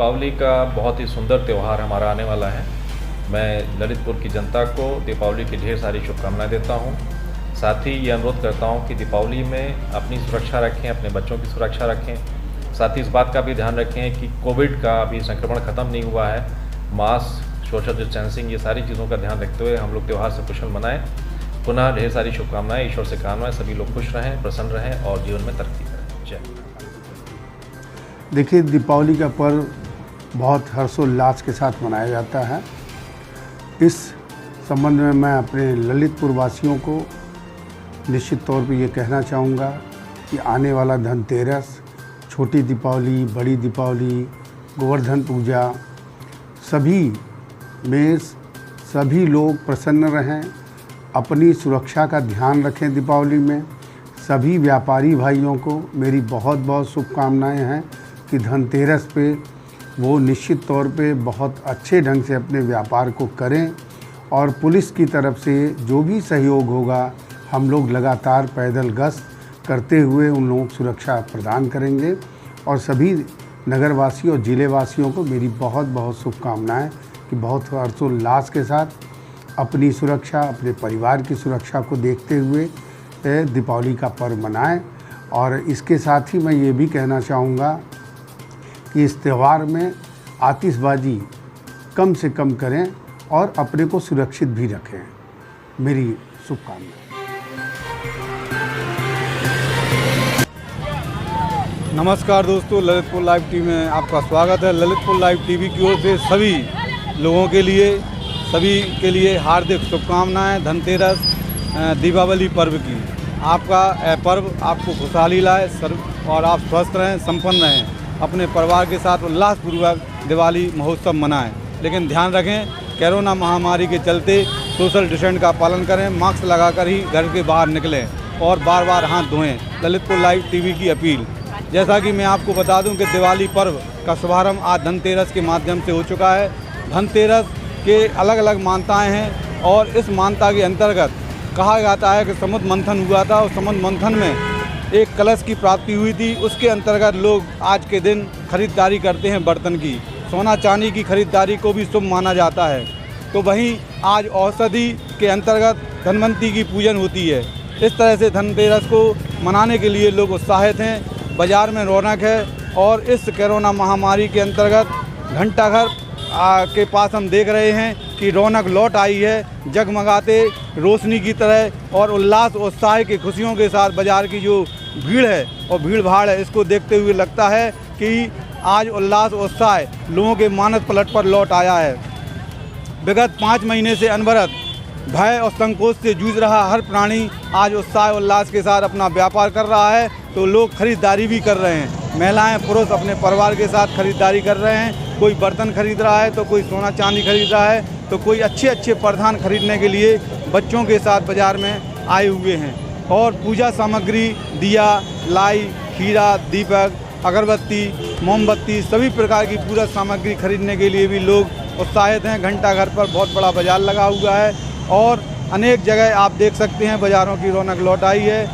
दीपावली का बहुत ही सुंदर त्यौहार हमारा आने वाला है। मैं ललितपुर की जनता को दीपावली की ढेर सारी शुभकामनाएं देता हूं। साथ ही ये अनुरोध करता हूं कि दीपावली में अपनी सुरक्षा रखें, अपने बच्चों की सुरक्षा रखें। साथ ही इस बात का भी ध्यान रखें कि कोविड का अभी संक्रमण ख़त्म नहीं हुआ है। मास्क, सोशल डिस्टेंसिंग, ये सारी चीज़ों का ध्यान रखते हुए हम लोग त्यौहार से कुशल मनाएं। पुनः ढेर सारी शुभकामनाएं, ईश्वर से कामना है सभी लोग खुश रहें, प्रसन्न रहें और जीवन में तरक्की करें। जय। देखिए, दीपावली का पर्व बहुत हर्षोल्लास के साथ मनाया जाता है। इस संबंध में मैं अपने ललितपुर वासियों को निश्चित तौर पे ये कहना चाहूँगा कि आने वाला धनतेरस, छोटी दीपावली, बड़ी दीपावली, गोवर्धन पूजा, सभी में सभी लोग प्रसन्न रहें, अपनी सुरक्षा का ध्यान रखें। दीपावली में सभी व्यापारी भाइयों को मेरी बहुत बहुत शुभकामनाएं हैं कि धनतेरस पे वो निश्चित तौर पे बहुत अच्छे ढंग से अपने व्यापार को करें और पुलिस की तरफ से जो भी सहयोग होगा हम लोग लगातार पैदल गश्त करते हुए उन लोगों को सुरक्षा प्रदान करेंगे। और सभी नगरवासियों और ज़िले वासियों को मेरी बहुत बहुत शुभकामनाएं कि बहुत हर्षोल्लास के साथ अपनी सुरक्षा, अपने परिवार की सुरक्षा को देखते हुए दीपावली का पर्व मनाएं। और इसके साथ ही मैं ये भी कहना चाहूँगा कि इस त्यौहार में आतिशबाजी कम से कम करें और अपने को सुरक्षित भी रखें। मेरी शुभकामनाएं। नमस्कार दोस्तों, ललितपुर लाइव टीवी में आपका स्वागत है। ललितपुर लाइव टीवी की ओर से सभी लोगों के लिए, सभी के लिए हार्दिक शुभकामनाएं धनतेरस दीपावली पर्व की। आपका पर्व आपको खुशहाली लाए और आप स्वस्थ रहें, संपन्न रहें, अपने परिवार के साथ उल्लासपूर्वक दिवाली महोत्सव मनाएं। लेकिन ध्यान रखें, कोरोना महामारी के चलते सोशल डिस्टेंस का पालन करें, मास्क लगाकर ही घर के बाहर निकलें और बार बार हाथ धोएं। ललितपुर लाइव टीवी की अपील। जैसा कि मैं आपको बता दूं कि दिवाली पर्व का शुभारंभ आज धनतेरस के माध्यम से हो चुका है। धनतेरस के अलग अलग मान्यताएँ हैं और इस मान्यता के अंतर्गत कहा जाता है कि समुद्र मंथन हुआ था और समुद्र मंथन में एक कलश की प्राप्ति हुई थी। उसके अंतर्गत लोग आज के दिन खरीदारी करते हैं बर्तन की। सोना चांदी की खरीदारी को भी शुभ माना जाता है। तो वहीं आज औषधि के अंतर्गत धनवंती की पूजन होती है। इस तरह से धनतेरस को मनाने के लिए लोग उत्साहित हैं। बाज़ार में रौनक है और इस कोरोना महामारी के अंतर्गत घंटाघर के पास हम देख रहे हैं कि रौनक लौट आई है। जगमगाते रोशनी की तरह और उल्लास उत्साह की खुशियों के साथ बाज़ार की जो भीड़ है और भीड़ भाड़ है, इसको देखते हुए लगता है कि आज उल्लास उत्साह लोगों के मानस पलट पर लौट आया है। विगत 5 महीने से अनवरत भय और संकोच से जूझ रहा हर प्राणी आज उत्साह उल्लास के साथ अपना व्यापार कर रहा है। तो लोग खरीदारी भी कर रहे हैं। महिलाएं, पुरुष अपने परिवार के साथ खरीदारी कर रहे हैं। कोई बर्तन खरीद रहा है तो कोई सोना चांदी खरीद रहा है तो कोई अच्छे अच्छे परिधान खरीदने के लिए बच्चों के साथ बाज़ार में आए हुए हैं। और पूजा सामग्री, दिया, लाई, खीरा, दीपक, अगरबत्ती, मोमबत्ती, सभी प्रकार की पूजा सामग्री खरीदने के लिए भी लोग उत्साहित हैं। घंटाघर पर बहुत बड़ा बाज़ार लगा हुआ है और अनेक जगह आप देख सकते हैं बाज़ारों की रौनक लौट आई है।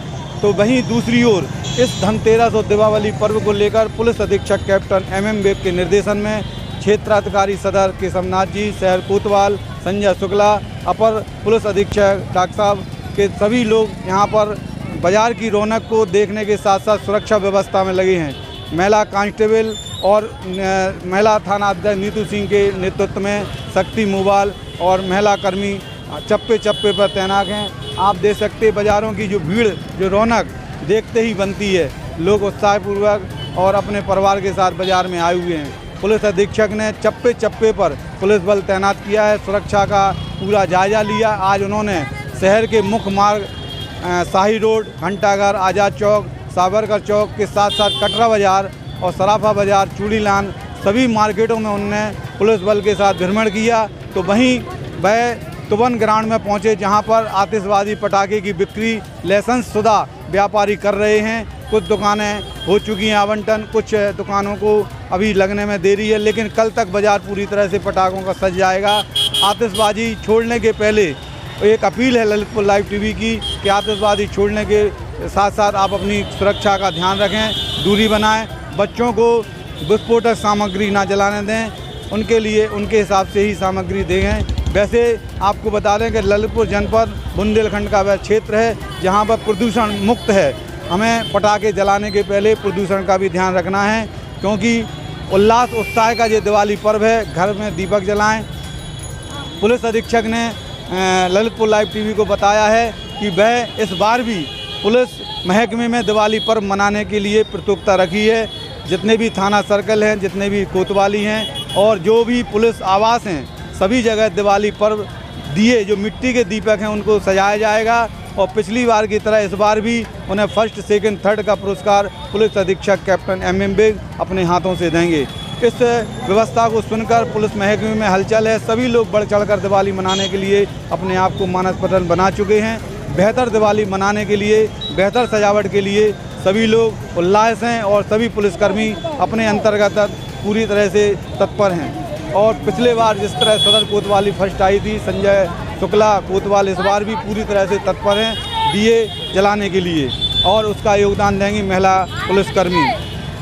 तो वहीं दूसरी ओर इस धनतेरस और दीपावली पर्व को लेकर पुलिस अधीक्षक कैप्टन MM वेब के निर्देशन में क्षेत्राधिकारी सदर केशवनाथ जी, शहर कोतवाल संजय शुक्ला, अपर पुलिस अधीक्षक डॉक्टर साहब के सभी लोग यहाँ पर बाज़ार की रौनक को देखने के साथ साथ सुरक्षा व्यवस्था में लगे हैं। महिला कांस्टेबल और महिला थाना अध्यक्ष नीतू सिंह के नेतृत्व में शक्ति मोबाइल और महिला कर्मी चप्पे चप्पे पर तैनात हैं। आप देख सकते हैं बाज़ारों की जो भीड़, जो रौनक देखते ही बनती है। लोग उत्साहपूर्वक और अपने परिवार के साथ बाज़ार में आए हुए हैं। पुलिस अधीक्षक ने चप्पे चप्पे पर पुलिस बल तैनात किया है, सुरक्षा का पूरा जायजा लिया। आज उन्होंने शहर के मुख्य मार्ग शाही रोड, घंटाघर, आज़ाद चौक, साबरकर चौक के साथ साथ कटरा बाज़ार और सराफा बाज़ार, चूड़ीलान, सभी मार्केटों में उन्होंने पुलिस बल के साथ भ्रमण किया। तो वहीं वह तुबन ग्राउंड में पहुंचे जहां पर आतिशबाजी पटाखे की बिक्री लाइसेंस शुदा व्यापारी कर रहे हैं। कुछ दुकानें हो चुकी हैं आवंटन, कुछ दुकानों को अभी लगने में देरी है, लेकिन कल तक बाज़ार पूरी तरह से पटाखों का सज जाएगा। आतिशबाजी छोड़ने के पहले एक अपील है ललितपुर लाइव टीवी की कि आतिशबाजी छोड़ने के साथ साथ आप अपनी सुरक्षा का ध्यान रखें, दूरी बनाएं, बच्चों को विस्फोटक सामग्री ना जलाने दें, उनके लिए उनके हिसाब से ही सामग्री दें। वैसे आपको बता दें कि ललितपुर जनपद बुंदेलखंड का वह क्षेत्र है जहां पर प्रदूषण मुक्त है। हमें पटाखे जलाने के पहले प्रदूषण का भी ध्यान रखना है, क्योंकि उल्लास उत्साह का ये दिवाली पर्व है। घर में दीपक जलाएं। पुलिस अधीक्षक ने ललितपुर लाइव टीवी को बताया है कि वह इस बार भी पुलिस महकमे में दिवाली पर्व मनाने के लिए प्रतियोगिता रखी है। जितने भी थाना सर्कल हैं, जितने भी कोतवाली हैं और जो भी पुलिस आवास हैं, सभी जगह दिवाली पर्व दिए जो मिट्टी के दीपक हैं उनको सजाया जाएगा। और पिछली बार की तरह इस बार भी उन्हें फर्स्ट, सेकंड, थर्ड का पुरस्कार पुलिस अधीक्षक कैप्टन MM बेग अपने हाथों से देंगे। इस व्यवस्था को सुनकर पुलिस महकमे में हलचल है। सभी लोग बढ़ चढ़कर दिवाली मनाने के लिए अपने आप को मानस पटल बना चुके हैं। बेहतर दिवाली मनाने के लिए, बेहतर सजावट के लिए सभी लोग उल्लास हैं और सभी पुलिसकर्मी अपने अंतर्गत पूरी तरह से तत्पर हैं। और पिछले बार जिस तरह सदर कोतवाली फर्स्ट आई थी, संजय शुक्ला कोतवाल इस बार भी पूरी तरह से तत्पर हैं दिए जलाने के लिए और उसका योगदान देंगी महिला पुलिसकर्मी।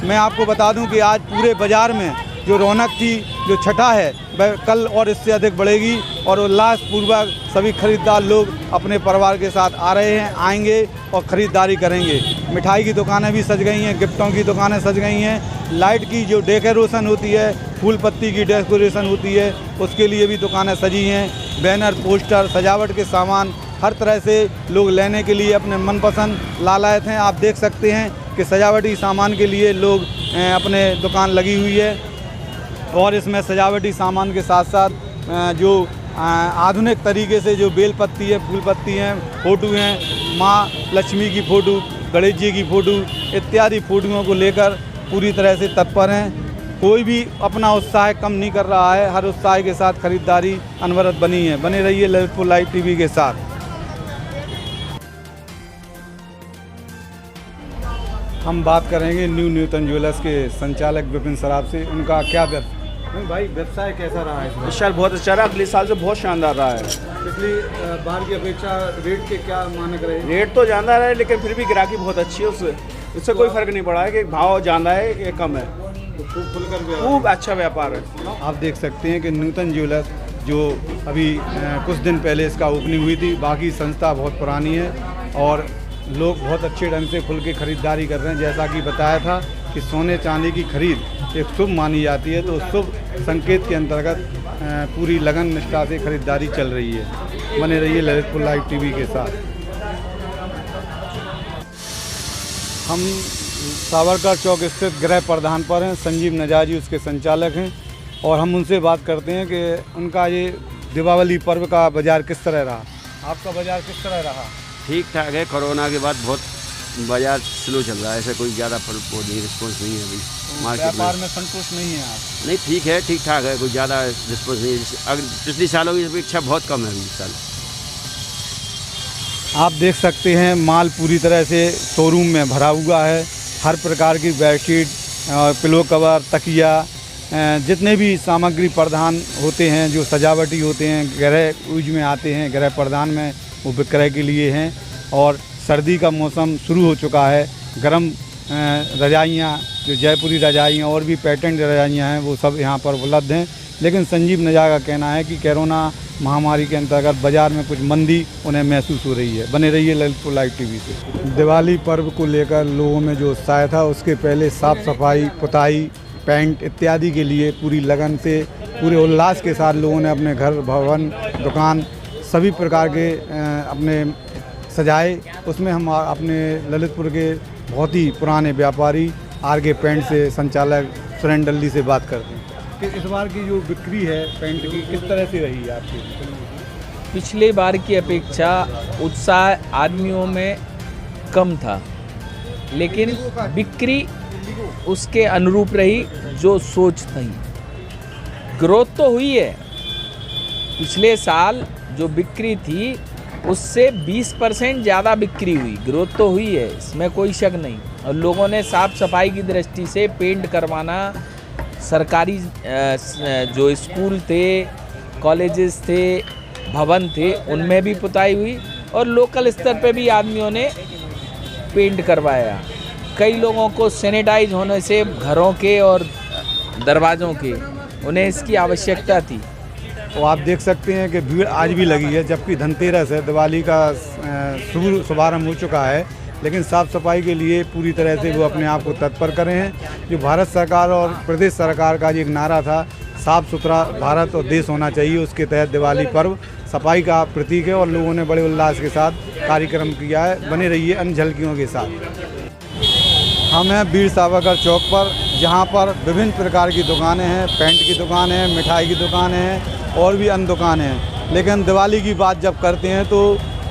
मैं आपको बता दूं कि आज पूरे बाज़ार में जो रौनक थी, जो छठा है, वह कल और इससे अधिक बढ़ेगी और उल्लासपूर्वक सभी खरीदार लोग अपने परिवार के साथ आ रहे हैं, आएंगे और ख़रीदारी करेंगे। मिठाई की दुकानें भी सज गई हैं, गिफ्टों की दुकानें सज गई हैं, लाइट की जो डेकोरेशन होती है, फूल पत्ती की डेकोरेशन होती है, उसके लिए भी दुकानें सजी हैं। बैनर, पोस्टर, सजावट के सामान हर तरह से लोग लेने के लिए अपने मनपसंद लालायत हैं। आप देख सकते हैं कि सजावटी सामान के लिए लोग अपने दुकान लगी हुई है और इसमें सजावटी सामान के साथ साथ जो आधुनिक तरीके से जो बेल पत्ती है, फूल पत्ती हैं, फ़ोटो हैं, माँ लक्ष्मी की फ़ोटो, गणेश जी की फ़ोटो इत्यादि फ़ोटोओं को लेकर पूरी तरह से तत्पर हैं। कोई भी अपना उत्साह कम नहीं कर रहा है, हर उत्साह के साथ खरीदारी अनवरत बनी है। बने रहिए ललितपुर लाइव टीवी के साथ। हम बात करेंगे न्यू न्यूटन ज्वेलर्स के संचालक विपिन सराफ से। उनका क्या भाई व्यवसाय कैसा रहा है इस साल? बहुत अच्छा रहा, अगले साल से बहुत शानदार रहा है। पिछली बार की अपेक्षा रेट के क्या मानक रहे? रेट तो ज़्यादा रहे लेकिन फिर भी ग्राहकी बहुत अच्छी है, उससे कोई फर्क नहीं पड़ा है कि भाव ज़्यादा है या कम है। खूब अच्छा व्यापार है। आप देख सकते हैं कि न्यूटन ज्वेलर्स जो अभी कुछ दिन पहले इसका ओपनिंग हुई थी, बाकी संस्था बहुत पुरानी है और लोग बहुत अच्छे ढंग से खुल के ख़रीदारी कर रहे हैं। जैसा कि बताया था कि सोने चांदी की खरीद एक शुभ मानी जाती है, तो शुभ संकेत के अंतर्गत पूरी लगन निष्ठा से खरीदारी चल रही है। बने रहिए ललितपुर लाइव टीवी के साथ। हम सावरकर चौक स्थित गृह प्रधान पर हैं, संजीव नजाजी उसके संचालक हैं और हम उनसे बात करते हैं कि उनका ये दीपावली पर्व का बाज़ार किस तरह रहा। आपका बाज़ार किस तरह रहा? ठीक ठाक है। कोरोना के बाद बहुत बाजार स्लो चल रहा है, ऐसे कोई ज़्यादा रिस्पॉन्स नहीं है अभी मार्केट व्यापार में संतुष्ट नहीं है आप? नहीं, ठीक है, ठीक ठाक है, कोई ज़्यादा रिस्पॉन्स नहीं है। अगर पिछले सालों की अपेक्षा बहुत कम है इस साल। आप देख सकते हैं माल पूरी तरह से शोरूम में भरा हुआ है। हर प्रकार की बेडशीट, पिलो कवर, तकिया, जितने भी सामग्री प्रदान होते हैं, जो सजावटी होते हैं, गृह यूज में आते हैं, गृह प्रदान में वो विक्रय के लिए हैं। और सर्दी का मौसम शुरू हो चुका है। गर्म रजाइयाँ, जो जयपुरी रजाइयाँ और भी पैटर्न रजाइयाँ हैं, वो सब यहाँ पर उपलब्ध हैं। लेकिन संजीव नजा का कहना है कि कोरोना महामारी के अंतर्गत बाज़ार में कुछ मंदी उन्हें महसूस हो रही है। बने रहिए ललितपुर लाइव टीवी से। दिवाली पर्व को लेकर लोगों में जो उत्साह था, उसके पहले साफ़ सफाई, पुताई, पेंट इत्यादि के लिए पूरी लगन से, पूरे उल्लास के साथ लोगों ने अपने घर, भवन, दुकान सभी प्रकार के अपने सजाए। उसमें हम अपने ललितपुर के बहुत ही पुराने व्यापारी RK पेंट से संचालक सुरेंद्र डल्ली से बात करते हैं कि इस बार की जो बिक्री है पेंट की किस तरह से रही है आपकी? पिछले बार की अपेक्षा उत्साह आदमियों में कम था, लेकिन बिक्री उसके अनुरूप रही जो सोच थी। ग्रोथ तो हुई है। पिछले साल जो बिक्री थी उससे 20% ज़्यादा बिक्री हुई, ग्रोथ तो हुई है, इसमें कोई शक नहीं। और लोगों ने साफ़ सफाई की दृष्टि से पेंट करवाना, सरकारी जो स्कूल थे, कॉलेजेस थे, भवन थे, उनमें भी पुताई हुई और लोकल स्तर पे भी आदमियों ने पेंट करवाया। कई लोगों को सैनिटाइज होने से घरों के और दरवाज़ों के, उन्हें इसकी आवश्यकता थी। तो आप देख सकते हैं कि भीड़ आज भी लगी है, जबकि धनतेरस है, दिवाली का शुभारंभ हो चुका है, लेकिन साफ़ सफाई के लिए पूरी तरह से वो अपने आप को तत्पर करे हैं। जो भारत सरकार और प्रदेश सरकार का जो एक नारा था, साफ़ सुथरा भारत और देश होना चाहिए, उसके तहत दिवाली पर्व सफाई का प्रतीक है और लोगों ने बड़े उल्लास के साथ कार्यक्रम किया है। बने रहिए अन्य झलकियों के साथ। हम हैं वीर सावरकर चौक पर, जहां पर विभिन्न प्रकार की दुकानें हैं। पेंट की दुकान है, मिठाई की दुकान है और भी अन्य दुकानें हैं। लेकिन दिवाली की बात जब करते हैं तो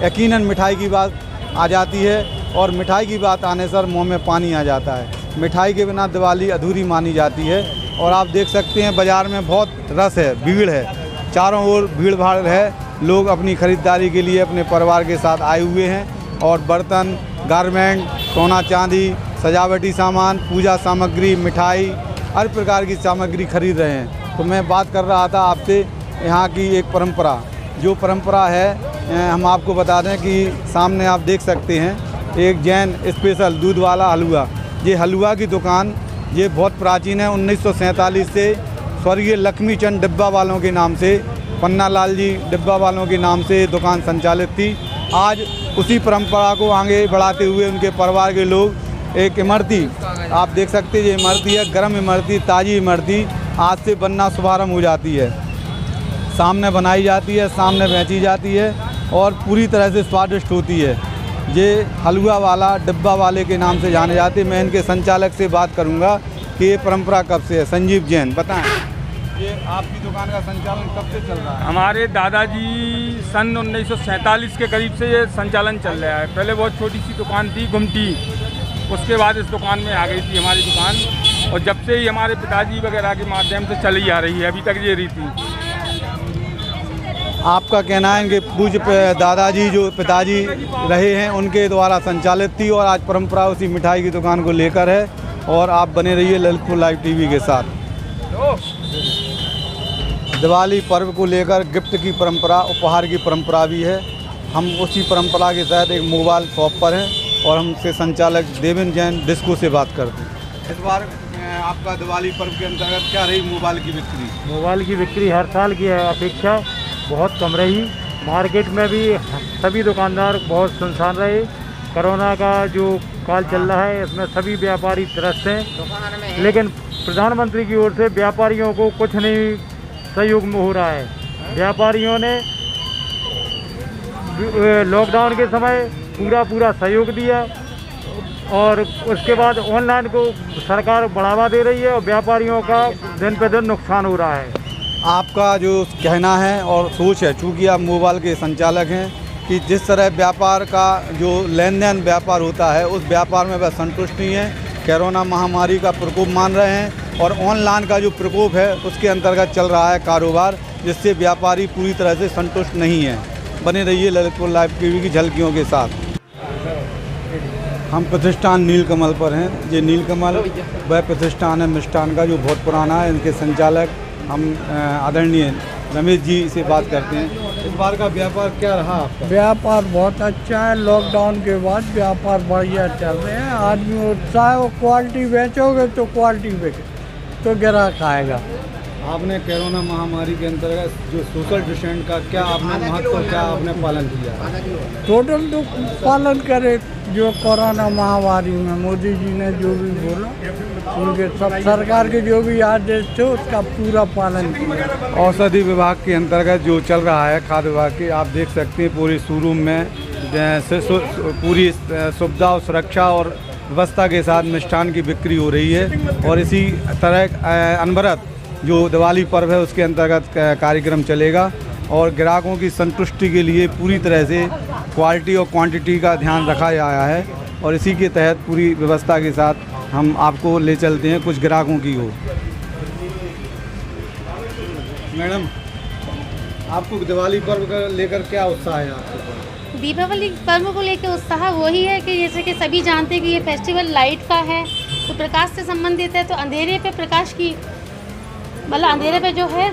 यकीनन मिठाई की बात आ जाती है और मिठाई की बात आने पर मुँह में पानी आ जाता है। मिठाई के बिना दिवाली अधूरी मानी जाती है। और आप देख सकते हैं बाज़ार में बहुत रस है, भीड़ है, चारों ओर भीड़ भाड़ है। लोग अपनी ख़रीदारी के लिए अपने परिवार के साथ आए हुए हैं और बर्तन, गारमेंट, सोना चांदी, सजावटी सामान, पूजा सामग्री, मिठाई, हर प्रकार की सामग्री खरीद रहे हैं। तो मैं बात कर रहा था आपसे यहाँ की एक परंपरा, जो परंपरा है हम आपको बता दें कि सामने आप देख सकते हैं एक जैन स्पेशल दूध वाला हलवा। ये हलवा की दुकान ये बहुत प्राचीन है। 1947 से स्वर्गीय लक्ष्मी चंद डिब्बा वालों के नाम से, पन्ना लाल जी डिब्बा वालों के नाम से दुकान संचालित थी। आज उसी परंपरा को आगे बढ़ाते हुए उनके परिवार के लोग एक इमरती, आप देख सकते हैं ये इमरती है, गर्म इमरती, ताज़ी इमरती आज से बनना शुभारंभ हो जाती है। सामने बनाई जाती है, सामने बेची जाती है और पूरी तरह से स्वादिष्ट होती है। ये हलवा वाला डिब्बा वाले के नाम से जाने जाते हैं। मैं इनके संचालक से बात करूंगा कि ये परंपरा कब से है। संजीव जैन, बताएं ये आपकी दुकान का संचालन कब से चल रहा है? हमारे दादाजी सन 1947 के करीब से ये संचालन चल रहा है। पहले बहुत छोटी सी दुकान थी गुमटी, उसके बाद इस दुकान में आ गई थी हमारी दुकान, और जब से ही हमारे पिताजी वगैरह के माध्यम से चली आ रही है, अभी तक ये रीति। आपका कहना है कि पूज्य दादाजी जो पिताजी रहे हैं उनके द्वारा संचालित थी और आज परंपरा उसी मिठाई की दुकान को लेकर है। और आप बने रहिए ललितपुर लाइव टीवी के साथ। दिवाली पर्व को लेकर गिफ्ट की परंपरा, उपहार की परंपरा भी है। हम उसी परंपरा के तहत एक मोबाइल शॉप पर हैं और हमसे संचालक देवेंद्र जैन डिस्को से बात करते हैं। इस बार आपका दिवाली पर्व के अंतर्गत क्या रही मोबाइल की बिक्री? मोबाइल की बिक्री हर साल की अपेक्षा बहुत कम रही। मार्केट में भी सभी दुकानदार बहुत सुनसान रहे। कोरोना का जो काल चल रहा है इसमें सभी व्यापारी त्रस्त हैं, लेकिन प्रधानमंत्री की ओर से व्यापारियों को कुछ नहीं सहयोग में हो रहा है। व्यापारियों ने लॉकडाउन के समय पूरा सहयोग दिया और उसके बाद ऑनलाइन को सरकार बढ़ावा दे रही है और व्यापारियों का दिन पे दिन नुकसान हो रहा है। आपका जो कहना है और सोच है, चूँकि आप मोबाइल के संचालक हैं, कि जिस तरह व्यापार का जो लेन देन व्यापार होता है उस व्यापार में वह संतुष्ट नहीं है, कोरोना महामारी का प्रकोप मान रहे हैं और ऑनलाइन का जो प्रकोप है उसके अंतर्गत चल रहा है कारोबार, जिससे व्यापारी पूरी तरह से संतुष्ट नहीं है। बने रहिए ललितपुर लाइव टीवी की झलकियों के साथ। हम प्रतिष्ठान नीलकमल पर हैं। ये नीलकमल वह प्रतिष्ठान है मिष्ठान का जो बहुत पुराना है। इनके संचालक हम आदरणीय रमेश जी से बात करते हैं। इस बार का व्यापार क्या रहा आपका? व्यापार बहुत अच्छा है। लॉकडाउन के बाद व्यापार बढ़िया चल रहे हैं। आदमी उत्साह है, वो क्वालिटी बेचोगे तो क्वालिटी बेचे तो ग्राहक आएगा। आपने कोरोना महामारी के अंतर्गत जो सोशल डिस्टेंस का क्या आपने महत्व क्या आपने पालन किया? टोटल तो पालन करे जो कोरोना महामारी में मोदी जी ने जो भी बोला, उनके सब सरकार के जो भी आदेश थे उसका पूरा पालन किया। औषधि विभाग के अंतर्गत जो चल रहा है, खाद्य विभाग के, आप देख सकते हैं पूरे शोरूम में पूरी सुविधा और सुरक्षा और व्यवस्था के साथ मिष्ठान की बिक्री हो रही है। और इसी तरह अनवरत जो दिवाली पर्व है उसके अंतर्गत कार्यक्रम चलेगा और ग्राहकों की संतुष्टि के लिए पूरी तरह से क्वालिटी और क्वांटिटी का ध्यान रखा गया है और इसी के तहत पूरी व्यवस्था के साथ हम आपको ले चलते हैं कुछ ग्राहकों की ओर। मैडम, आपको दिवाली पर्व का लेकर क्या उत्साह है आपके? दीपावली पर्व को लेकर उत्साह वही है कि जैसे कि सभी जानते हैं कि ये फेस्टिवल लाइट का है, तो प्रकाश से संबंधित है, तो अंधेरे पे प्रकाश की मतलब अंधेरे पे जो है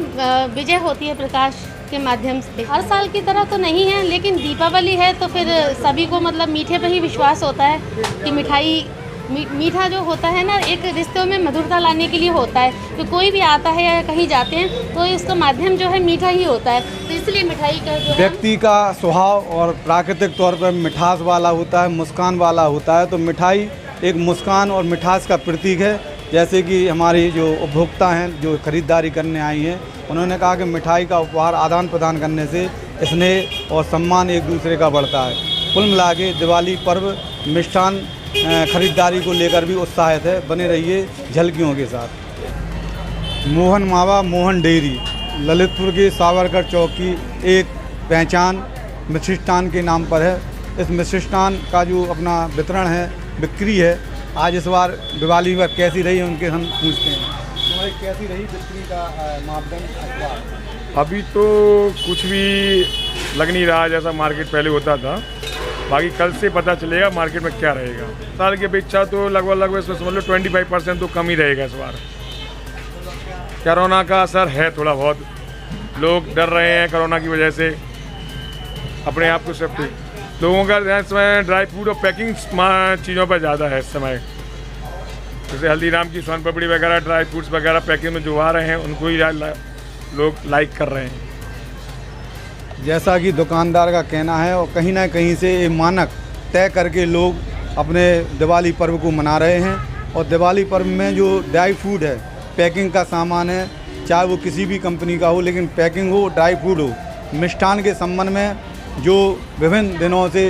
विजय होती है प्रकाश के माध्यम से। हर साल की तरह तो नहीं है, लेकिन दीपावली है तो फिर सभी को मतलब मीठे पे ही विश्वास होता है कि मिठाई मीठा जो होता है ना, एक रिश्तों में मधुरता लाने के लिए होता है। तो कोई भी आता है या कहीं जाते हैं तो इसका माध्यम जो है मीठा ही होता है। तो इसलिए मिठाई का जो व्यक्ति का स्वभाव और प्राकृतिक तौर पर मिठास वाला होता है, मुस्कान वाला होता है। तो मिठाई एक मुस्कान और मिठास का प्रतीक है। जैसे कि हमारी जो उपभोक्ता हैं जो खरीदारी करने आई हैं, उन्होंने कहा कि मिठाई का उपहार आदान प्रदान करने से स्नेह और सम्मान एक दूसरे का बढ़ता है। कुल मिला के दिवाली पर्व मिष्ठान खरीदारी को लेकर भी उत्साहित है। बने रहिए झलकियों के साथ। मोहन मावा मोहन डेयरी ललितपुर के सावरकर चौक की एक पहचान मिष्ठान के नाम पर है। इस मिष्ठान का जो अपना वितरण है, बिक्री है, आज इस बार दिवाली पर कैसी रही उनके हम पूछते हैं। तुम्हारी कैसी रही बिक्री का मापदंड? अभी तो कुछ भी लग नहीं रहा जैसा मार्केट पहले होता था। बाकी कल से पता चलेगा मार्केट में क्या रहेगा। साल की अपेक्षा तो लगभग समझ लो 25% तो कम ही रहेगा इस बार। कोरोना का असर है थोड़ा बहुत, लोग डर रहे हैं कोरोना की वजह से अपने आप को सेफ्टी। लोगों का ध्यान समय ड्राई फ्रूट और पैकिंग चीज़ों पर ज़्यादा है इस समय। जैसे हल्दीराम की सोन पापड़ी वगैरह ड्राई फ्रूट्स वगैरह पैकिंग में जो आ रहे हैं उनको ही लोग लाइक कर रहे हैं। जैसा कि दुकानदार का कहना है और कहीं ना कहीं से ये मानक तय करके लोग अपने दिवाली पर्व को मना रहे हैं। और दिवाली पर्व में जो ड्राई फ्रूट है, पैकिंग का सामान है, चाहे वो किसी भी कंपनी का हो, लेकिन पैकिंग हो, ड्राई फ्रूट हो, मिष्ठान के संबंध में जो विभिन्न दिनों से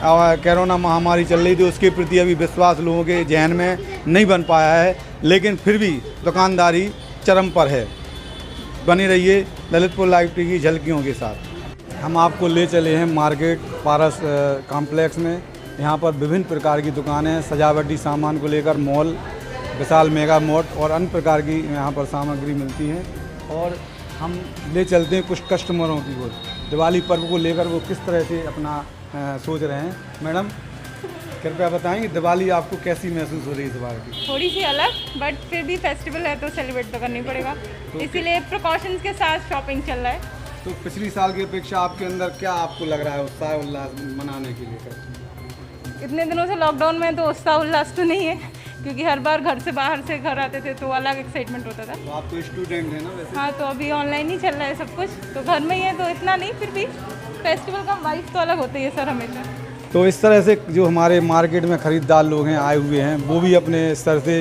कोरोना महामारी चल रही थी उसके प्रति अभी विश्वास लोगों के जहन में नहीं बन पाया है। लेकिन फिर भी दुकानदारी चरम पर है। बने रहिए ललितपुर लाइव टीवी की झलकियों के साथ। हम आपको ले चले हैं मार्केट पारस कॉम्प्लेक्स में। यहाँ पर विभिन्न प्रकार की दुकानें हैं, सजावटी सामान को लेकर मॉल, विशाल मेगा मार्ट और अन्य प्रकार की यहाँ पर सामग्री मिलती है। और हम ले चलते हैं कुछ कस्टमरों की ओर, दिवाली पर्व को लेकर वो किस तरह से अपना सोच रहे हैं। मैडम कृपया बताएं कि दिवाली आपको कैसी महसूस हो रही है इस बार की? थोड़ी सी अलग, बट फिर भी फेस्टिवल है तो सेलिब्रेट तो करनी पड़ेगा। इसीलिए प्रिकॉशंस के साथ शॉपिंग चल रहा है। तो पिछली साल की अपेक्षा आपके अंदर क्या आपको लग रहा है उत्साह उल्लास मनाने के लिए? इतने दिनों से लॉकडाउन में तो उत्साह उल्लास तो नहीं है, क्योंकि हर बार घर से बाहर से घर आते थे तो अलग एक्साइटमेंट होता था। तो आप तो स्टूडेंट हैं ना वैसे? हाँ, तो अभी ऑनलाइन ही चल रहा है सब कुछ, तो घर में ही है तो इतना नहीं, फिर भी फेस्टिवल का वाइब तो अलग होता ही है सर हमेशा। तो इस तरह से जो हमारे मार्केट में ख़रीदार लोग हैं आए हुए हैं, वो भी अपने स्तर से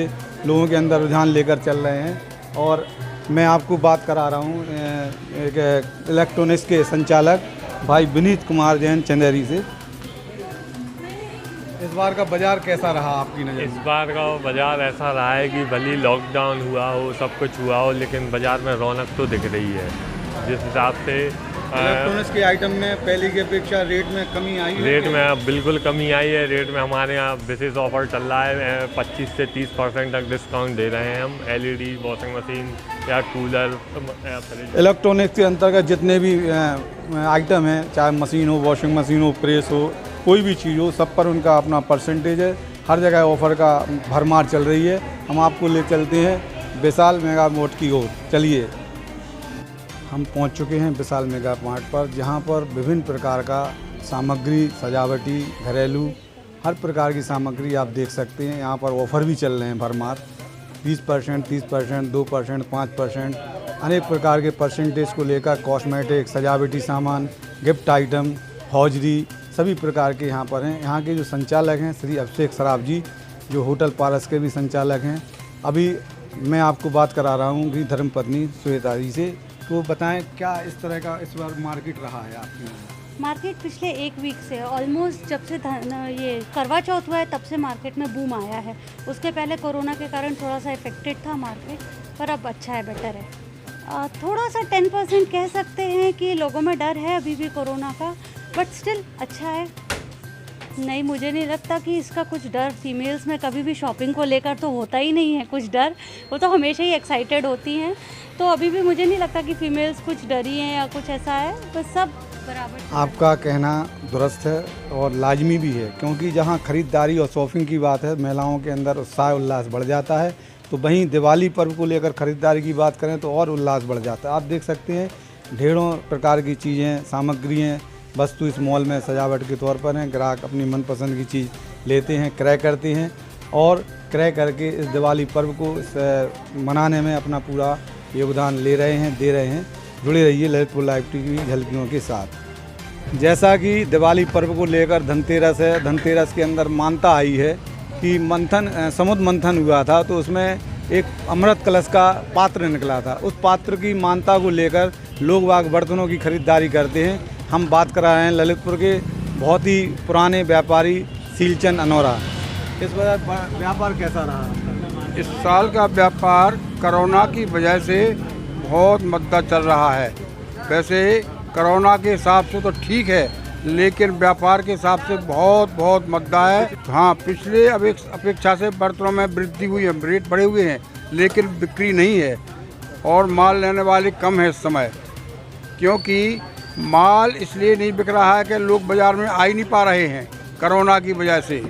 लोगों के अंदर रुझान लेकर चल रहे हैं। और मैं आपको बात करा रहा हूँ एक इलेक्ट्रॉनिक्स के संचालक भाई विनीत कुमार जैन चंदेरी से। इस बार का बाज़ार कैसा रहा आपकी नज़र? इस बार का बाज़ार ऐसा रहा है कि भले लॉकडाउन हुआ हो, सब कुछ हुआ हो, लेकिन बाज़ार में रौनक तो दिख रही है। जिस हिसाब से इलेक्ट्रॉनिक्स के आइटम में पहले की अपेक्षा रेट में कमी आई है? रेट में अब बिल्कुल कमी आई है। रेट में हमारे यहाँ विशेष ऑफर चल रहा है, 25 से 30% तक डिस्काउंट दे रहे हैं हम। LED, वॉशिंग मशीन या कूलर, इलेक्ट्रॉनिक्स के अंतर्गत जितने भी आइटम हैं, चाहे मशीन हो, वॉशिंग मशीन हो, प्रेस हो, कोई भी चीज़ हो, सब पर उनका अपना परसेंटेज है। हर जगह ऑफ़र का भरमार चल रही है। हम आपको ले चलते हैं विशाल मेगा मार्ट की ओर। चलिए, हम पहुंच चुके हैं विशाल मेगा मार्ट पर, जहां पर विभिन्न प्रकार का सामग्री, सजावटी, घरेलू, हर प्रकार की सामग्री आप देख सकते हैं। यहां पर ऑफ़र भी चल रहे हैं भरमार, 20%, 30%, 2%, 5%, अनेक प्रकार के परसेंटेज को लेकर कॉस्मेटिक, सजावटी सामान, गिफ्ट आइटम, हौजरी, सभी प्रकार के यहाँ पर हैं। यहाँ के जो संचालक हैं श्री अभिषेक सराफ जी, जो होटल पारस के भी संचालक हैं। अभी मैं आपको बात करा रहा हूँ कि धर्मपत्नी श्वेता जी से। तो बताएं क्या इस तरह का इस बार मार्केट रहा है आपके यहाँ? मार्केट पिछले एक वीक से ऑलमोस्ट जब से ये करवा चौथ हुआ है तब से मार्केट में बूम आया है। उसके पहले कोरोना के कारण थोड़ा सा इफेक्टेड था मार्केट, पर अब अच्छा है, बेटर है। थोड़ा सा 10% कह सकते हैं कि लोगों में डर है अभी भी कोरोना का, बट स्टिल अच्छा है। नहीं, मुझे नहीं लगता कि इसका कुछ डर फीमेल्स में कभी भी शॉपिंग को लेकर तो होता ही नहीं है कुछ डर। वो तो हमेशा ही एक्साइटेड होती हैं, तो अभी भी मुझे नहीं लगता कि फीमेल्स कुछ डरी हैं या कुछ ऐसा है, बस सब बराबर। आपका कहना दुरुस्त है और लाजमी भी है, क्योंकि जहां ख़रीदारी और शॉपिंग की बात है, महिलाओं के अंदर उत्साह उल्लास बढ़ जाता है। तो वहीं दिवाली पर्व को लेकर ख़रीदारी की बात करें तो और उल्लास बढ़ जाता है। आप देख सकते हैं ढेरों प्रकार की चीज़ें, सामग्री हैं, वस्तु इस मॉल में सजावट के तौर पर हैं। ग्राहक अपनी मनपसंद की चीज़ लेते हैं, क्रय करते हैं। और क्रय करके इस दिवाली पर्व को मनाने में अपना पूरा योगदान ले रहे हैं, दे रहे हैं। जुड़े रहिए ललितपुर लाइव टीवी झलकियों के साथ। जैसा कि दिवाली पर्व को लेकर धनतेरस है, धनतेरस के अंदर मान्यता आई है कि समुद्र मंथन हुआ था, तो उसमें एक अमृत कलश का पात्र निकला था। उस पात्र की मान्यता को लेकर लोग वाग बर्तनों की खरीदारी करते हैं। हम बात कर रहे हैं ललितपुर के बहुत ही पुराने व्यापारी सीलचंद अनोरा। इस वजह व्यापार कैसा रहा? इस साल का व्यापार कोरोना की वजह से बहुत मंदा चल रहा है। वैसे कोरोना के हिसाब से तो ठीक है, लेकिन व्यापार के हिसाब से बहुत मंदा है। हाँ, पिछले अपेक्षा से बर्तनों में वृद्धि हुई है, रेट बढ़े हुए हैं, लेकिन बिक्री नहीं है और माल लेने वाले कम है इस समय। क्योंकि माल इसलिए नहीं बिक रहा है कि लोग बाज़ार में आ ही नहीं पा रहे हैं। कोरोना की वजह से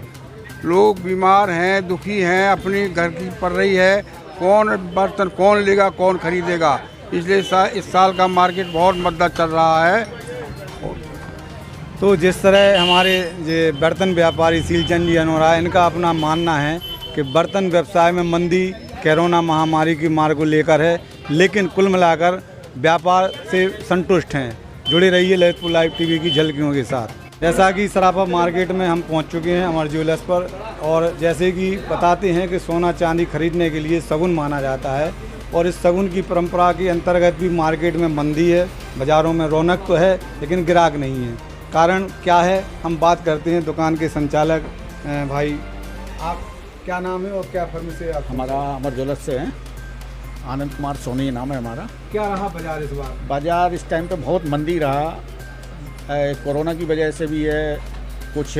लोग बीमार हैं, दुखी हैं, अपनी घर की पड़ रही है, कौन बर्तन कौन लेगा, कौन खरीदेगा। इसलिए इस साल का मार्केट बहुत मंदा चल रहा है। तो जिस तरह हमारे ये बर्तन व्यापारी सीलचंद जी अनोरा, इनका अपना मानना है कि बर्तन व्यवसाय में मंदी कोरोना महामारी की मार को लेकर है, लेकिन कुल मिलाकर व्यापार से संतुष्ट हैं। जुड़े रहिए ललितपुर लाइव टीवी की झलकियों के साथ। जैसा कि सराफा मार्केट में हम पहुंच चुके हैं अमर ज्वेलर्स पर, और जैसे कि बताते हैं कि सोना चांदी खरीदने के लिए शगुन माना जाता है, और इस शगुन की परंपरा के अंतर्गत भी मार्केट में मंदी है। बाज़ारों में रौनक तो है, लेकिन ग्राहक नहीं है। कारण क्या है, हम बात करते हैं दुकान के संचालक भाई। आप क्या नाम है और क्या फर्म से आप? हमारा अमर ज्वेलर्स से है, आनंद कुमार सोनी नाम है हमारा। क्या रहा बाज़ार इस बार? बाज़ार इस टाइम पे बहुत मंदी रहा, कोरोना की वजह से भी है, कुछ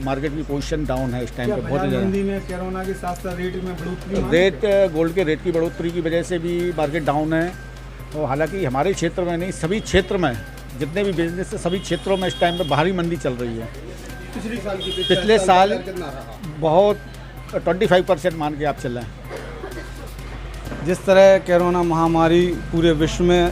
मार्केट की पोजीशन डाउन है इस टाइम पे बहुत ज़्यादा। मंदी में कोरोना के साथ साथ रेट में बढ़ोतरी, रेट गोल्ड के रेट की बढ़ोतरी की वजह से भी मार्केट डाउन है। और हालांकि हमारे क्षेत्र में नहीं, सभी क्षेत्र में जितने भी बिजनेस है सभी क्षेत्रों में इस टाइम पे भारी मंदी चल रही है। पिछले साल बहुत 25% मान के आप चल रहे हैं। जिस तरह कोरोना महामारी पूरे विश्व में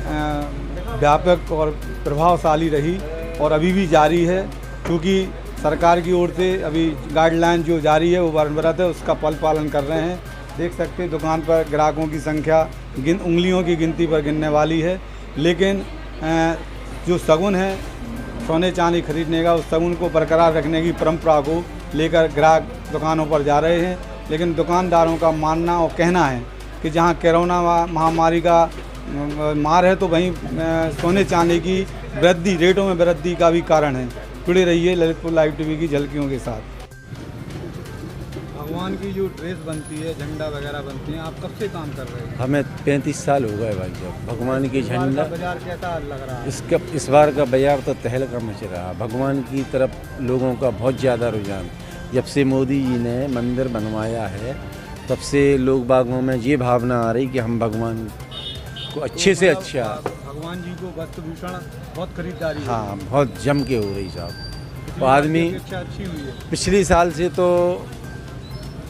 व्यापक और प्रभावशाली रही और अभी भी जारी है, क्योंकि सरकार की ओर से अभी गाइडलाइन जो जारी है वो बरकरार है, उसका पालन कर रहे हैं। देख सकते हैं दुकान पर ग्राहकों की संख्या उंगलियों की गिनती पर गिनने वाली है। लेकिन जो शगुन है सोने चांदी खरीदने का, उस शगुन को बरकरार रखने की परंपरा को लेकर ग्राहक दुकानों पर जा रहे हैं। लेकिन दुकानदारों का मानना और कहना है कि जहां कोरोना महामारी का मार है, तो वहीं सोने चांदी की वृद्धि, रेटों में वृद्धि का भी कारण है। जुड़े रहिए ललितपुर लाइव टीवी की झलकियों के साथ। भगवान की जो ड्रेस बनती है, झंडा वगैरह बनती है, आप कब से काम कर रहे हैं? हमें 35 साल हो गए भाई साहब। भगवान की झंडा, बाजार कैसा लग रहा है? इस बार का बाजार तो तहलका मच रहा। भगवान की तरफ लोगों का बहुत ज़्यादा रुझान। जब से मोदी जी ने मंदिर बनवाया है, तब से लोग बागों में ये भावना आ रही कि हम भगवान को अच्छे से अच्छा, भगवान जी को वस्त्र भूषण बहुत खरीदारी, हाँ बहुत जम के हो रही साहब। तो आदमी अच्छी हुई है पिछले साल से तो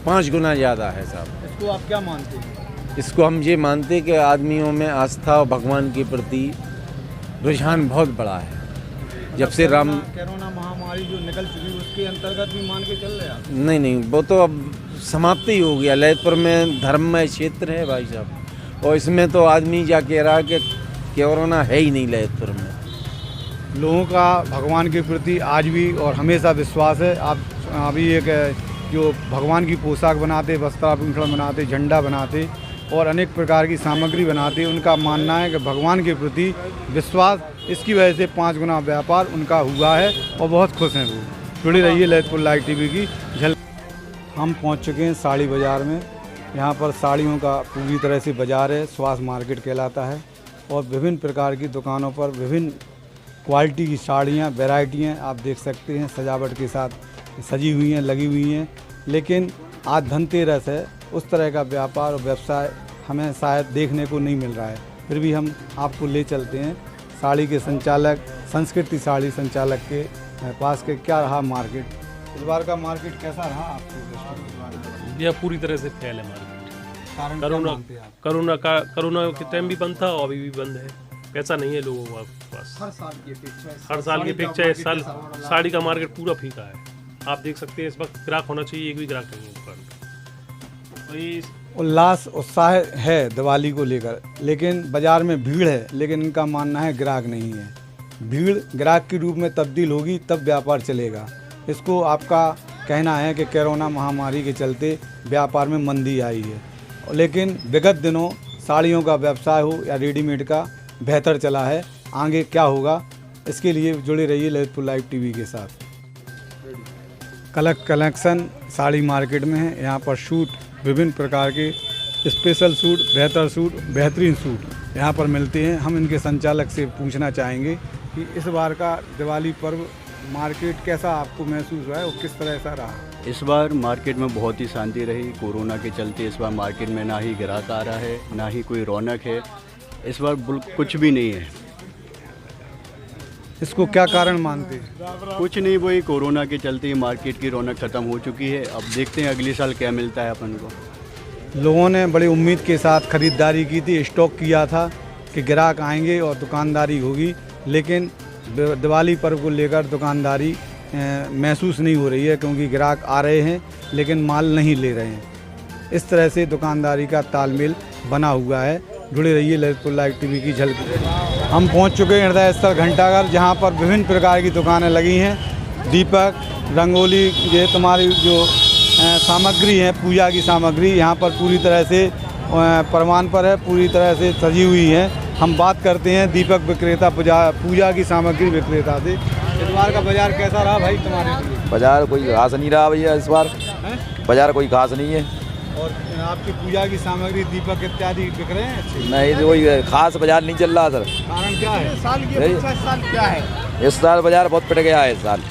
5 गुना ज़्यादा है साहब। इसको आप क्या मानते हैं? इसको हम ये मानते हैं कि आदमियों में आस्था और भगवान के प्रति रुझान बहुत बड़ा है। जब से कोरोना महामारी जो निकल चुकी, उसके अंतर्गत भी मान के चल रहे आप? नहीं, वो तो अब समाप्त ही हो गया। ललितपुर में धर्ममय क्षेत्र है भाई साहब, और इसमें तो आदमी जा कह रहा कि कोरोना है ही नहीं ललितपुर में। लोगों का भगवान के प्रति आज भी और हमेशा विश्वास है। आप अभी एक जो भगवान की पोशाक बनाते, वस्त्राभूषण बनाते, झंडा बनाते और अनेक प्रकार की सामग्री बनाते, उनका मानना है कि भगवान के प्रति विश्वास, इसकी वजह से 5 गुना व्यापार उनका हुआ है और बहुत खुश हैं वो। जुड़ी रहिए ललितपुर लाइव टीवी की झल। हम पहुंच चुके हैं साड़ी बाज़ार में। यहाँ पर साड़ियों का पूरी तरह से बाज़ार है, स्वास्थ्य मार्केट कहलाता है, और विभिन्न प्रकार की दुकानों पर विभिन्न क्वालिटी की साड़ियाँ, वैरायटियाँ आप देख सकते हैं, सजावट के साथ सजी हुई हैं, लगी हुई हैं। लेकिन आज धनतेरस है, उस तरह का व्यापार और व्यवसाय हमें शायद देखने को नहीं मिल रहा है। फिर भी हम आपको ले चलते हैं साड़ी के संचालक, संस्कृति साड़ी संचालक के पास के क्या रहा मार्केट, इस बार का मार्केट कैसा रहा आपको? यह पूरी तरह से फेल है मार्केट। कोरोना के टाइम भी बंद था और अभी भी बंद है। पैसा नहीं है लोगों के पास। हर साल की अपेक्षा इस साल साड़ी का मार्केट पूरा फीका है। आप देख सकते हैं इस वक्त ग्राहक होना चाहिए, एक भी ग्राहक नहीं है दुकान पर। उल्लास उत्साह है दिवाली को लेकर, लेकिन बाज़ार में भीड़ है, लेकिन इनका मानना है ग्राहक नहीं है। भीड़ ग्राहक के रूप में तब्दील होगी तब व्यापार चलेगा। इसको आपका कहना है कि कोरोना महामारी के चलते व्यापार में मंदी आई है, लेकिन विगत दिनों साड़ियों का व्यवसाय हो या रेडीमेड का बेहतर चला है। आगे क्या होगा इसके लिए जुड़े रहिए ललितपुर लाइव टीवी के साथ। कलेक्शन साड़ी मार्केट में है। यहाँ पर सूट विभिन्न प्रकार के स्पेशल सूट, बेहतर सूट, बेहतरीन सूट यहाँ पर मिलते हैं। हम इनके संचालक से पूछना चाहेंगे कि इस बार का दिवाली पर्व मार्केट कैसा आपको महसूस हुआ है और किस तरह ऐसा रहा? इस बार मार्केट में बहुत ही शांति रही। कोरोना के चलते इस बार मार्केट में ना ही ग्राहक आ रहा है, ना ही कोई रौनक है। इस बार कुछ भी नहीं है। इसको क्या कारण मानते हैं? कुछ नहीं, वही कोरोना के चलते मार्केट की रौनक ख़त्म हो चुकी है। अब देखते हैं अगले साल क्या मिलता है अपन को। लोगों ने बड़ी उम्मीद के साथ ख़रीदारी की थी, स्टॉक किया था कि ग्राहक आएंगे और दुकानदारी होगी, लेकिन दिवाली पर्व को लेकर दुकानदारी महसूस नहीं हो रही है, क्योंकि ग्राहक आ रहे हैं लेकिन माल नहीं ले रहे हैं। इस तरह से दुकानदारी का तालमेल बना हुआ है। जुड़े रहिए ललितपुर लाइव टीवी की झलकी। हम पहुंच चुके हैं हृदय स्थल घंटाघर, जहां पर विभिन्न प्रकार की दुकानें लगी हैं। दीपक, रंगोली, ये तुम्हारी जो सामग्री है, पूजा की सामग्री यहाँ पर पूरी तरह से प्रमाण पर है, पूरी तरह से सजी हुई है। हम बात करते हैं दीपक विक्रेता, पूजा की सामग्री विक्रेता से। इस बार का बाजार कैसा रहा भाई तुम्हारे लिए? बाजार कोई खास नहीं रहा भैया इस बार। बाजार कोई खास नहीं है। और आपकी पूजा की सामग्री दीपक इत्यादि बिक रहे हैं अच्छे? नहीं, कोई खास बाजार नहीं चल रहा सर। कारण क्या है? साल की अपेक्षा इस साल क्या है? इस साल बाजार बहुत पिट गया है। इस साल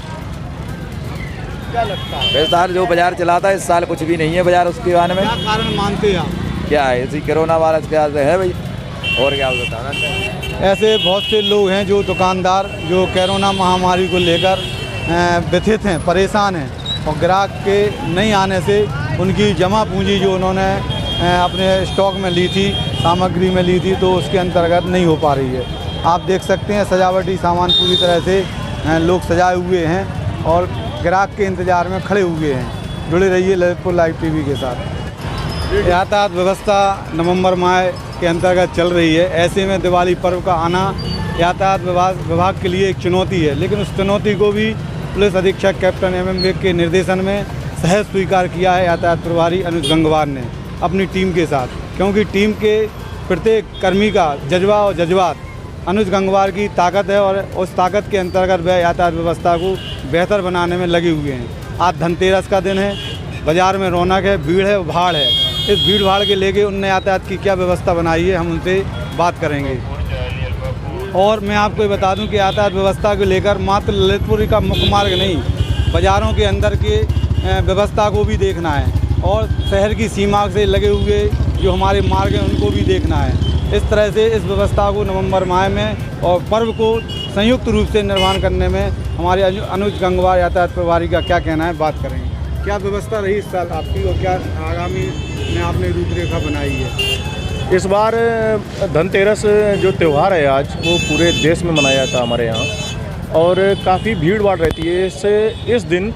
क्या लगता है? इस साल जो बाजार चला था इस साल कुछ भी नहीं है बाजार। उसके बारे में क्या कारण मानते हैं आप? क्या है, इसी कोरोना वायरस के वजह है भाई, और क्या बताना। ऐसे बहुत से लोग हैं जो दुकानदार जो कोरोना महामारी को लेकर व्यथित हैं, परेशान हैं, और ग्राहक के नहीं आने से उनकी जमा पूंजी जो उन्होंने अपने स्टॉक में ली थी, सामग्री में ली थी, तो उसके अंतर्गत नहीं हो पा रही है। आप देख सकते हैं सजावटी सामान पूरी तरह से लोग सजाए हुए हैं और ग्राहक के इंतज़ार में खड़े हुए हैं। जुड़े रहिए ललितपुर लाइव टीवी के साथ। यातायात व्यवस्था नवंबर माह के अंतर्गत चल रही है। ऐसे में दिवाली पर्व का आना यातायात विभाग के लिए एक चुनौती है, लेकिन उस चुनौती को भी पुलिस अधीक्षक कैप्टन MM विवेक के निर्देशन में सहज स्वीकार किया है यातायात प्रभारी अनुज गंगवार ने अपनी टीम के साथ, क्योंकि टीम के प्रत्येक कर्मी का जज्बा और जज्बात अनुज गंगवार की ताकत है, और उस ताकत के अंतर्गत वह यातायात व्यवस्था को बेहतर बनाने में लगे हुए हैं। आज धनतेरस का दिन है, बाज़ार में रौनक है, भीड़ है, भाड़ है। इस भीड़ भाड़ के लेके उनने यातायात की क्या व्यवस्था बनाई है, हम उनसे बात करेंगे। और मैं आपको ये बता दूं कि यातायात व्यवस्था को लेकर मात्र ललितपुर का मुख्य मार्ग नहीं, बाज़ारों के अंदर के व्यवस्था को भी देखना है, और शहर की सीमा से लगे हुए जो हमारे मार्ग हैं उनको भी देखना है। इस तरह से इस व्यवस्था को नवंबर माह में और पर्व को संयुक्त रूप से निर्माण करने में हमारे अनुज गंगवार यातायात प्रभारी का क्या कहना है, बात करेंगे। क्या व्यवस्था रही इस साल आपकी, और क्या आगामी में आपने रूपरेखा बनाई है? इस बार धनतेरस जो त्यौहार है आज, वो पूरे देश में मनाया जाता है हमारे यहाँ, और काफ़ी भीड़ भाड़ रहती है। इस दिन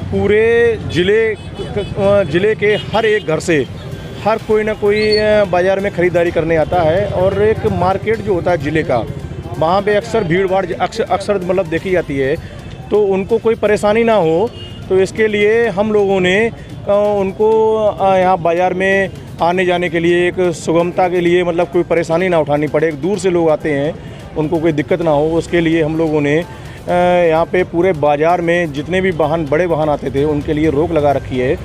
पूरे ज़िले के हर एक घर से हर कोई ना कोई बाज़ार में ख़रीदारी करने आता है, और एक मार्केट जो होता है ज़िले का, वहाँ पे अक्सर भीड़ भाड़ अक्सर मतलब देखी जाती है, तो उनको कोई परेशानी ना हो, तो इसके लिए हम लोगों ने उनको यहाँ बाज़ार में आने जाने के लिए एक सुगमता के लिए, मतलब कोई परेशानी ना उठानी पड़े, दूर से लोग आते हैं उनको कोई दिक्कत ना हो, उसके लिए हम लोगों ने यहाँ पे पूरे बाज़ार में जितने भी वाहन, बड़े वाहन आते थे, उनके लिए रोक लगा रखी है।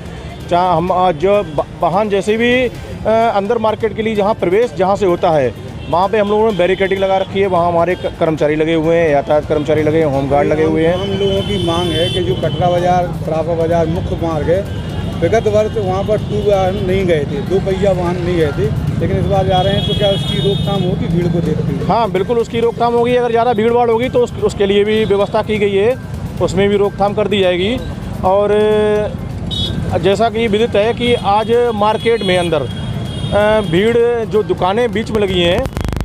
जहाँ हम जो वाहन जैसे भी अंदर मार्केट के लिए जहाँ प्रवेश जहाँ से होता है, वहाँ पे हम लोगों ने बैरिकेडिंग लगा रखी है। वहाँ हमारे कर्मचारी लगे हुए हैं, यातायात कर्मचारी लगे हैं, होमगार्ड लगे हुए हैं। हम लोगों की मांग है कि जो कटरा बाज़ार, सराफा बाज़ार मुख्य मार्ग है, विगत वर्ष वहाँ पर 2 वाहन नहीं गए थे, 2 पहिया वाहन नहीं गए थे, लेकिन इस बार जा रहे हैं, तो क्या उसकी रोकथाम होगी भीड़ को देखते हुए? हाँ, बिल्कुल उसकी रोकथाम होगी। अगर ज़्यादा भीड़ भाड़ होगी तो उसके लिए भी व्यवस्था की गई है, उसमें भी रोकथाम कर दी जाएगी। और जैसा कि विदित है कि आज मार्केट में अंदर भीड़ जो दुकानें बीच में लगी हैं,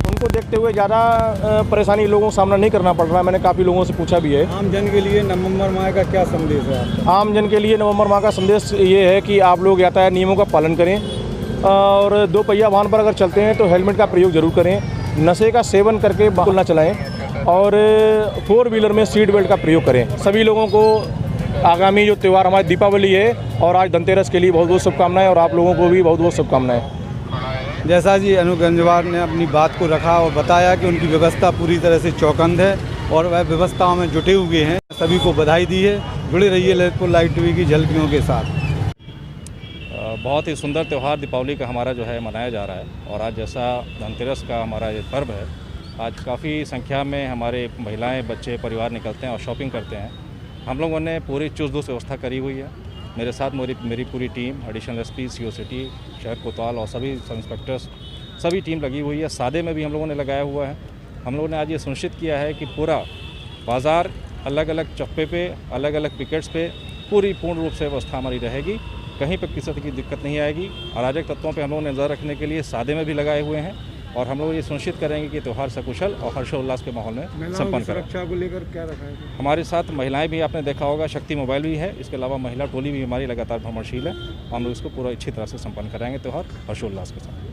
उनको देखते हुए ज़्यादा परेशानी लोगों को सामना नहीं करना पड़ रहा है। मैंने काफ़ी लोगों से पूछा भी है। आम जन के लिए नवंबर माह का क्या संदेश है आपका? आम जन के लिए नवंबर माह का संदेश ये है कि आप लोग यातायात नियमों का पालन करें, और 2 पहिया वाहन पर अगर चलते हैं तो हेलमेट का प्रयोग जरूर करें। नशे का सेवन करके वाहन ना चलाएं और 4 व्हीलर में सीट बेल्ट का प्रयोग करें। सभी लोगों को आगामी जो त्यौहार हमारी दीपावली है और आज धनतेरस के लिए बहुत बहुत शुभकामनाएं और आप लोगों को भी बहुत बहुत शुभकामनाएं। जैसा जी अनूप गंजवार ने अपनी बात को रखा और बताया कि उनकी व्यवस्था पूरी तरह से चौकंद है और वह व्यवस्थाओं में जुटे हुए हैं। सभी को बधाई दी है। जुड़े रहिए ललितपुर लाइव टीवी की झलकियों के साथ। बहुत ही सुंदर त्यौहार दीपावली का हमारा जो है मनाया जा रहा है और आज जैसा धनतेरस का हमारा ये पर्व है, आज काफ़ी संख्या में हमारे महिलाएं, बच्चे, परिवार निकलते हैं और शॉपिंग करते हैं। हम लोगों ने पूरी चुस्त व्यवस्था करी हुई है। मेरे साथ मेरी पूरी team, additional SP, CO city, शहर कोतवाल और सभी सब इंस्पेक्टर्स, सभी टीम लगी हुई है। सादे में भी हम लोगों ने लगाया हुआ है। हम लोगों ने आज ये सुनिश्चित किया है कि पूरा बाज़ार अलग अलग चप्पे पे, अलग अलग पिकेट्स पे पूर्ण रूप से व्यवस्था हमारी रहेगी। कहीं पर किसी तरह की दिक्कत नहीं आएगी। अराजक तत्वों पे हम लोगों ने नज़र रखने के लिए सादे में भी लगाए हुए हैं और हम लोग ये सुनिश्चित करेंगे कि त्यौहार सकुशल और हर्षोल्लास के माहौल में संपन्न करें। सुरक्षा को लेकर क्या रखा है? हमारे साथ महिलाएं भी आपने देखा होगा, शक्ति मोबाइल भी है। इसके अलावा महिला टोली भी हमारी लगातार भ्रमणशील है। हम लोग इसको पूरा अच्छी तरह से संपन्न कराएंगे त्यौहार हर्षोल्लास के साथ।